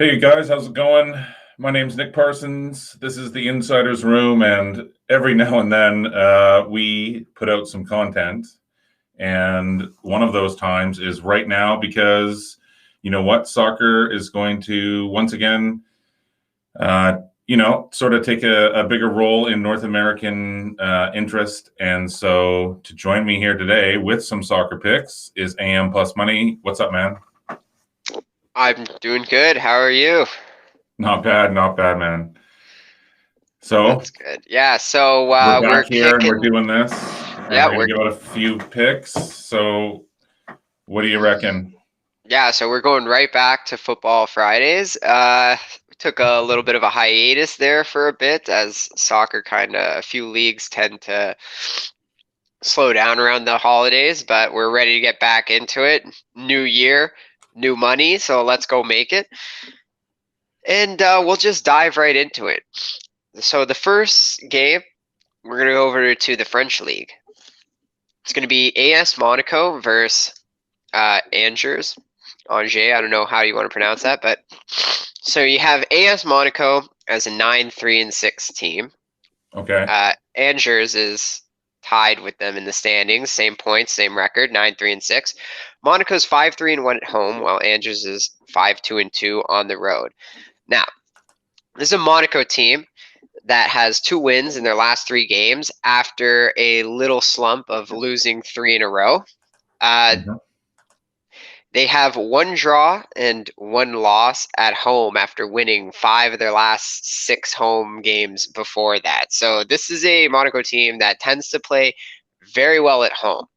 Hey guys, how's it going? My name's Nick Parsons. This is the Insider's Room, and every now and then we put out some content. And one of those times is right now because you know what? Soccer is going to once again, sort of take a bigger role in North American interest. And so to join me here today with some soccer picks is AM Plus Money. What's up, man? I'm doing good. How are you? Not bad, man. So That's good. Yeah, so we're we're back here and we're kicking. doing this, and Yeah, we're gonna give out a few picks. So, what do you reckon? we're going right back to Football Fridays. We took a little bit of a hiatus there for a bit as soccer a few leagues tend to slow down around the holidays, but we're ready to get back into it. New year, new money, so let's go make it. And we'll just dive right into it. So the first game, we're going to go over to the French league. It's going to be AS Monaco versus Angers. Angers, I don't know how you want to pronounce that, but so you have AS Monaco as a 9-3-6 team. Okay. Angers is tied with them in the standings, same points, same record, 9-3-6. Monaco's 5-3-1 at home, while Angers is 5-2-2 on the road. Now, this is a Monaco team that has 2 wins in their last 3 games after a little slump of losing 3 in a row. Mhm. They have 1 draw and 1 loss at home after winning 5 of their last 6 home games before that. So this is a Monaco team that tends to play very well at home.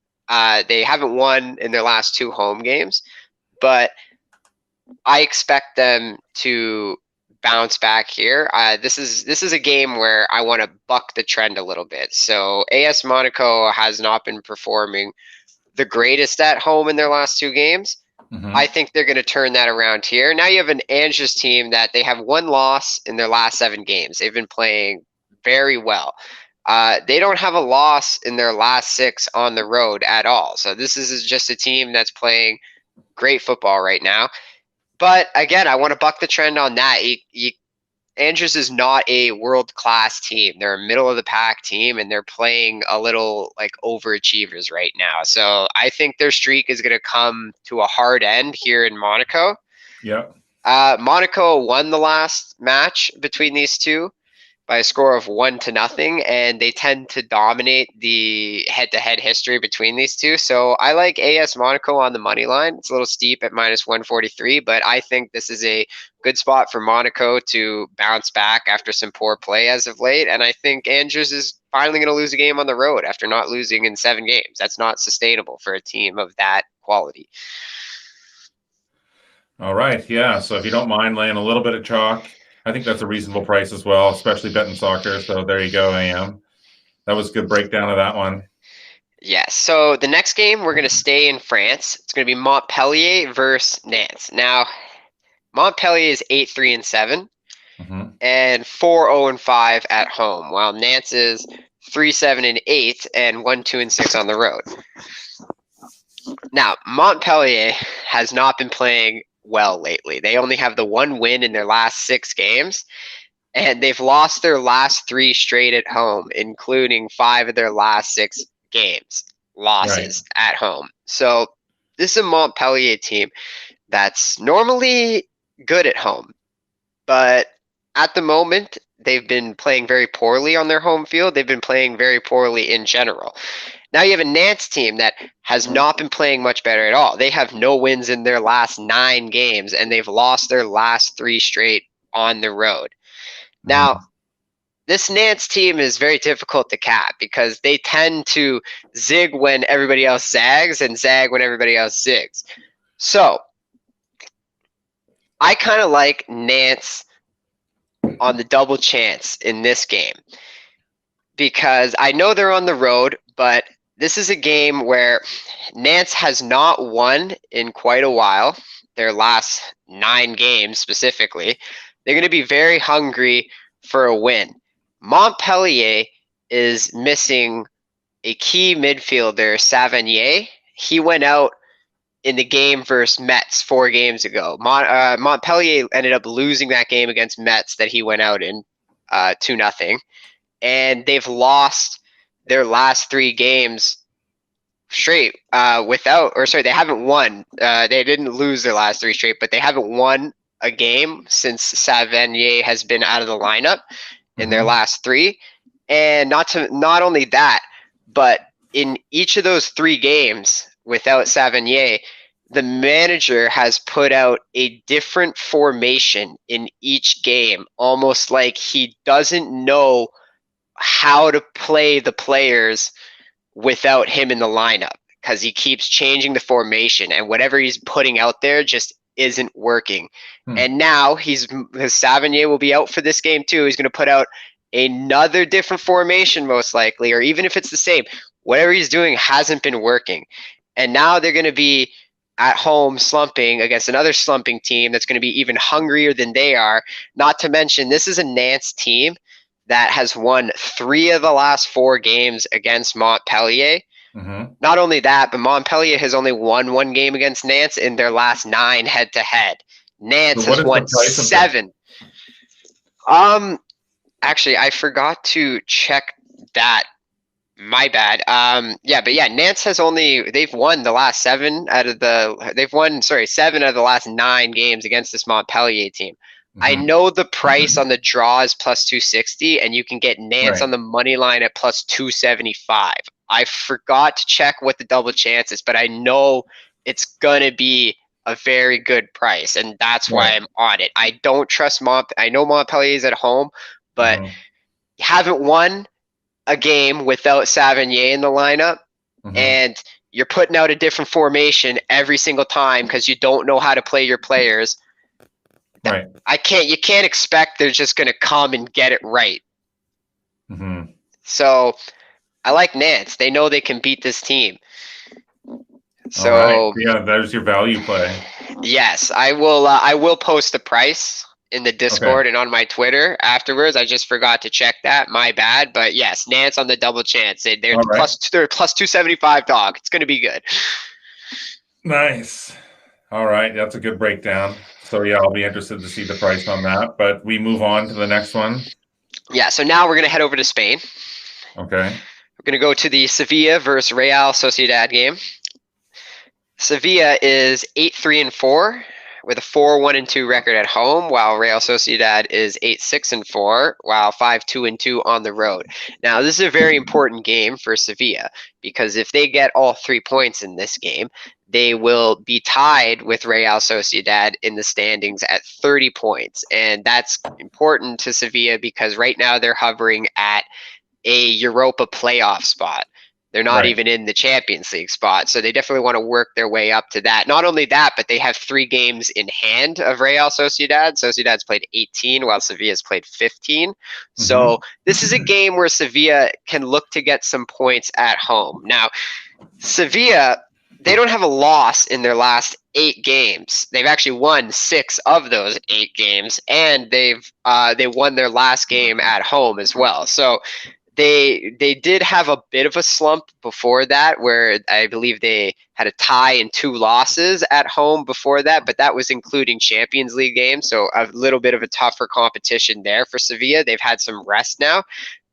They haven't won in their last 2 home games, but I expect them to bounce back here. This is a game where I want to buck the trend a little bit. So AS Monaco has not been performing the greatest at home in their last 2 games. I Mhm. think they're going to turn that around here. Now you have an Angers team that they have 1 loss in their last 7 games. They've been playing very well. They don't have a loss in their last 6 on the road at all. So this is just a team that's playing great football right now. But again, I want to buck the trend on that. Andrews is not a world class team. They're a middle of the pack team, and they're playing a little like overachievers right now. So I think their streak is going to come to a hard end here in Monaco. Yeah. Monaco won the last match between these two by a score of 1-0, and they tend to dominate the head-to-head history between these two. So I like AS Monaco on the money line. It's a little steep at -143, but I think this is a good spot for Monaco to bounce back after some poor play as of late. And I think Andrews is finally going to lose a game on the road after not losing in 7 games. That's not sustainable for a team of that quality. All right. Yeah. So if you don't mind laying a little bit of chalk, I think that's a reasonable price as well, especially betting soccer. So there you go, AM. That was a good breakdown of that one. Yes. So the next game, we're going to stay in France. It's going to be Montpellier versus Nantes. Now, Montpellier is 8-3-7 Hmm. and 4-0-5 at home, while Nantes is 3-7-8 and 1-2-6 on the road. Now, Montpellier has not been playing well lately. They only have the 1 win in their last 6 games, and they've lost their last 3 straight at home, including 5 of their last 6 games Right. losses at home. So this is a Montpellier team that's normally good at home, but at the moment they've been playing very poorly on their home field. They've been playing very poorly in general. Now you have a Nantes team that has not been playing much better at all. They have no wins in their last 9 games, and they've lost their last 3 straight on the road. Now, Hmm. this Nance team is very difficult to cap because they tend to zig when everybody else zags and zag when everybody else zigs. So I kind of like Nance on the double chance in this game because I know they're on the road, but this is a game where Nance has not won in quite a while, their last 9 games specifically. They're going to be very hungry for a win. Montpellier is missing a key midfielder, Savanier. He went out in the game versus Mets 4 games ago. Montpellier ended up losing that game against Mets that he went out in 2-0. And they've lost their last 3 games straight they haven't won. They didn't lose their last 3 straight, but they haven't won a game since Savanier has been out of the lineup in their last 3. And not only that, but in each of those 3 games without Savanier, the manager has put out a different formation in each game, almost like he doesn't know how to play the players without him in the lineup, because he keeps changing the formation, and whatever he's putting out there just isn't working. And now his Savanier will be out for this game too. He's going to put out another different formation most likely, or even if it's the same, whatever he's doing hasn't been working. And now they're going to be at home slumping against another slumping team that's going to be even hungrier than they are. Not to mention, this is a Nantes team that has won 3 of the last 4 games against Montpellier. Not only that, but Montpellier has only won 1 game against Nantes in their last 9 head-to-head. Nantes has won 7. Actually, I forgot to check that. My bad. Nantes has they've won the last 7 out of the 7 out of the last 9 games against this Montpellier team. I know the price on the draw is plus 260, and you can get Nantes on the money line at plus 275. I forgot to check what the double chance is, but I know it's gonna be a very good price, and that's why I'm on it. I don't trust I know Montpellier is at home, but haven't won a game without Savanier in the lineup, and you're putting out a different formation every single time because you don't know how to play your players. You can't expect they're just going to come and get it right. So I like Nantes. They know they can beat this team. So there's your value play. Yes, I will post the price in the Discord and on my Twitter afterwards. I just forgot to check that. My bad. But yes, Nantes on the double chance. They're plus 275 dog. It's going to be good. Nice. All right, that's a good breakdown. So I'll be interested to see the price on that. But we move on to the next one. Yeah, so now we're going to head over to Spain. Okay. We're going to go to the Sevilla versus Real Sociedad game. Sevilla is 8-3-4 with a 4-1-2 record at home, while Real Sociedad is 8-6-4, while 5-2-2 on the road. Now, this is a very important game for Sevilla, because if they get all 3 points in this game, they will be tied with Real Sociedad in the standings at 30 points. And that's important to Sevilla because right now they're hovering at a Europa playoff spot. They're not even in the Champions League spot. So they definitely want to work their way up to that. Not only that, but they have 3 games in hand of Real Sociedad. Sociedad's played 18 while Sevilla's played 15. So this is a game where Sevilla can look to get some points at home. Now, Sevilla, they don't have a loss in their last 8 games. They've actually won 6 of those 8 games, and they won their last game at home as well. So they did have a bit of a slump before that, where I believe they had a tie and 2 losses at home before that, but that was including Champions League games, so a little bit of a tougher competition there for Sevilla. They've had some rest now.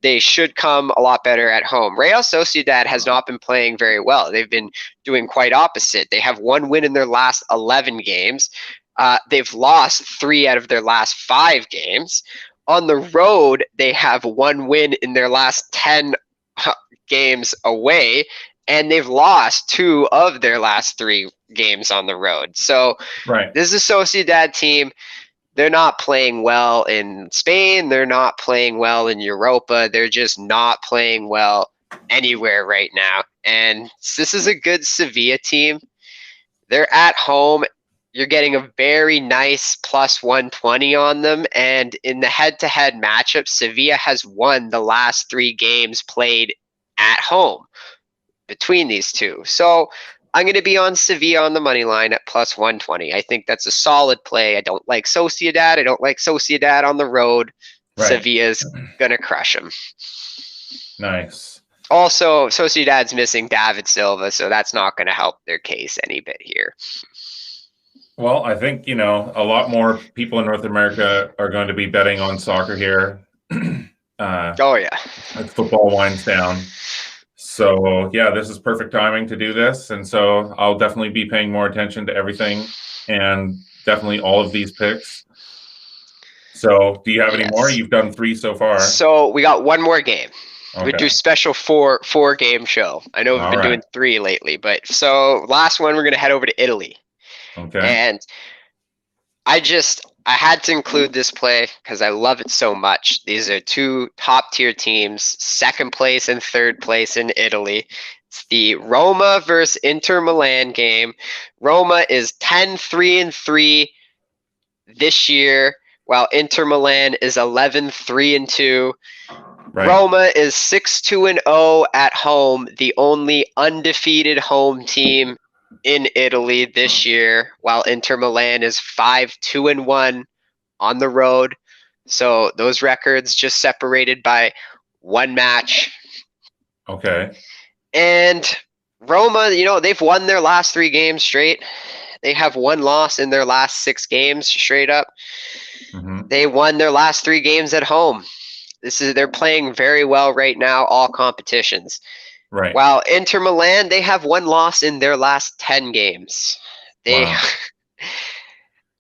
They should come a lot better at home. Real Sociedad has not been playing very well. They've been doing quite opposite. They have 1 win in their last 11 games. They've lost 3 out of their last 5 games. On the road, they have 1 win in their last 10 games away, and they've lost 2 of their last 3 games on the road. So this is a Sociedad team. They're not playing well in Spain. They're not playing well in Europa. They're just not playing well anywhere right now. And this is a good Sevilla team. They're at home. You're getting a very nice plus 120 on them. And in the head-to-head matchup, Sevilla has won the last 3 games played at home between these two. So I'm going to be on Sevilla on the money line at plus 120. I think that's a solid play. I don't like Sociedad. I don't like Sociedad on the road. Sevilla's going to crush them. Nice. Also, Sociedad's missing David Silva, so that's not going to help their case any bit here. Well, I think, a lot more people in North America are going to be betting on soccer here. Oh, yeah. As football winds down. So, yeah, this is perfect timing to do this. And so I'll definitely be paying more attention to everything and definitely all of these picks. So, do you have any more? You've done 3 so far. So we got one more game. Okay. We do special four game show. I know we've been doing 3 lately, but so last one we're going to head over to Italy. Okay. And I had to include this play because I love it so much. These are 2 top tier teams, 2nd place and 3rd place in Italy. It's the Roma versus Inter Milan game. Roma is 10-3-3 this year, while Inter Milan is 11-3-2. Right. Roma is 6-2-0 at home, the only undefeated home team in Italy this year, while Inter Milan is 5-2-1 on the road. So those records just separated by 1 match. Okay. And Roma, they've won their last 3 games straight. They have 1 loss in their last 6 games straight up. Mm-hmm. They won their last 3 games at home. They're playing very well right now, all competitions. Right. While Inter Milan, they have 1 loss in their last 10 games. Wow.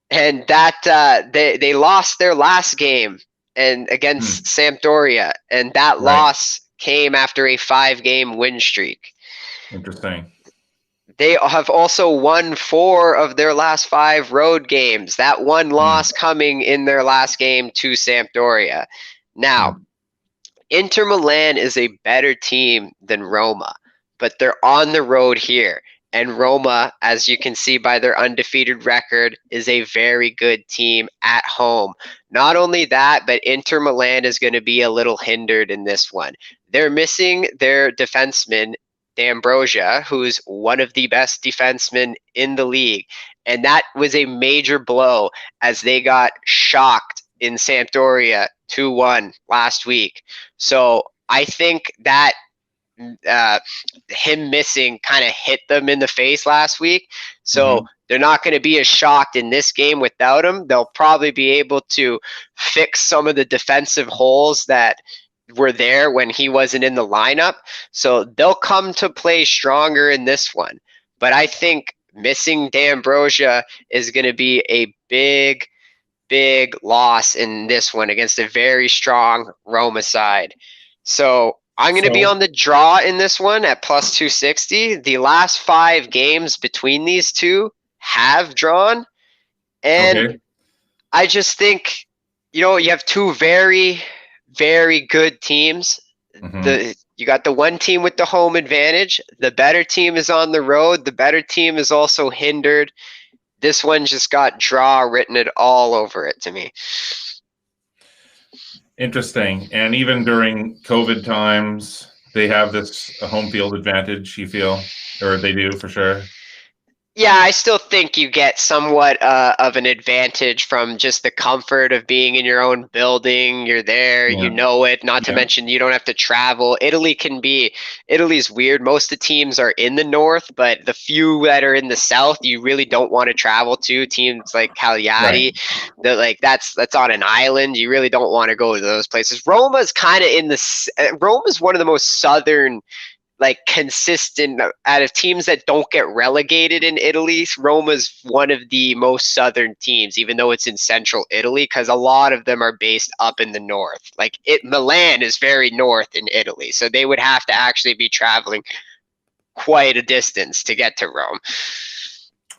And that they lost their last game and against Sampdoria, and that loss came after a 5-game win streak. Interesting. They have also won 4 of their last 5 road games. That 1 loss coming in their last game to Sampdoria. Now, Inter Milan is a better team than Roma, but they're on the road here. And Roma, as you can see by their undefeated record, is a very good team at home. Not only that, but Inter Milan is going to be a little hindered in this one. They're missing their defenseman, D'Ambrosia, who's one of the best defensemen in the league. And that was a major blow as they got shocked in Sampdoria 2-1 last week. So I think that him missing kind of hit them in the face last week. So they're not going to be as shocked in this game without him. They'll probably be able to fix some of the defensive holes that were there when he wasn't in the lineup. So they'll come to play stronger in this one. But I think missing D'Ambrosia is going to be a big loss in this one against a very strong Roma side. So I'm going to be on the draw in this one at plus 260. The last 5 games between these 2 have drawn. And I just think, you have 2 very, very good teams. You got the one team with the home advantage. The better team is on the road. The better team is also hindered. This one just got draw written it all over it to me. Interesting. And even during COVID times, they have this home field advantage, you feel? Or they do for sure? Yeah, I still think you get somewhat of an advantage from just the comfort of being in your own building. You're there, you know it. Not to mention you don't have to travel. Italy's weird. Most of the teams are in the north, but the few that are in the south, you really don't want to travel to. Teams like Cagliari, that's on an island. You really don't want to go to those places. Roma's kind of Roma's one of the most southern, consistent out of teams that don't get relegated in Italy. Roma's one of the most southern teams, even though it's in central Italy, because a lot of them are based up in the north. Milan is very north in Italy, so they would have to actually be traveling quite a distance to get to Rome.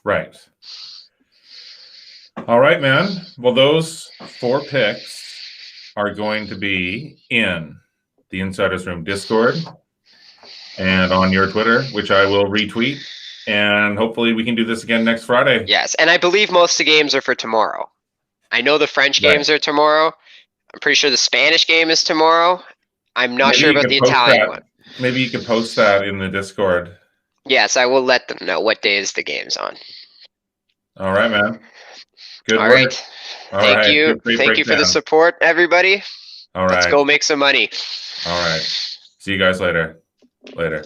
Right. All right, man. Well, those 4 picks are going to be in the Insiders Room Discord and on your Twitter, which I will retweet. And hopefully we can do this again next Friday. Yes, and I believe most of the games are for tomorrow. I know the French games are tomorrow. I'm pretty sure the Spanish game is tomorrow. I'm not sure about the Italian one. Maybe you could post that in the Discord. Yes, I will let them know what days the game's on. All right, man. Good All work. right. Thank you. Thank you for the support, everybody. All right. Let's go make some money. All right. See you guys later. Later.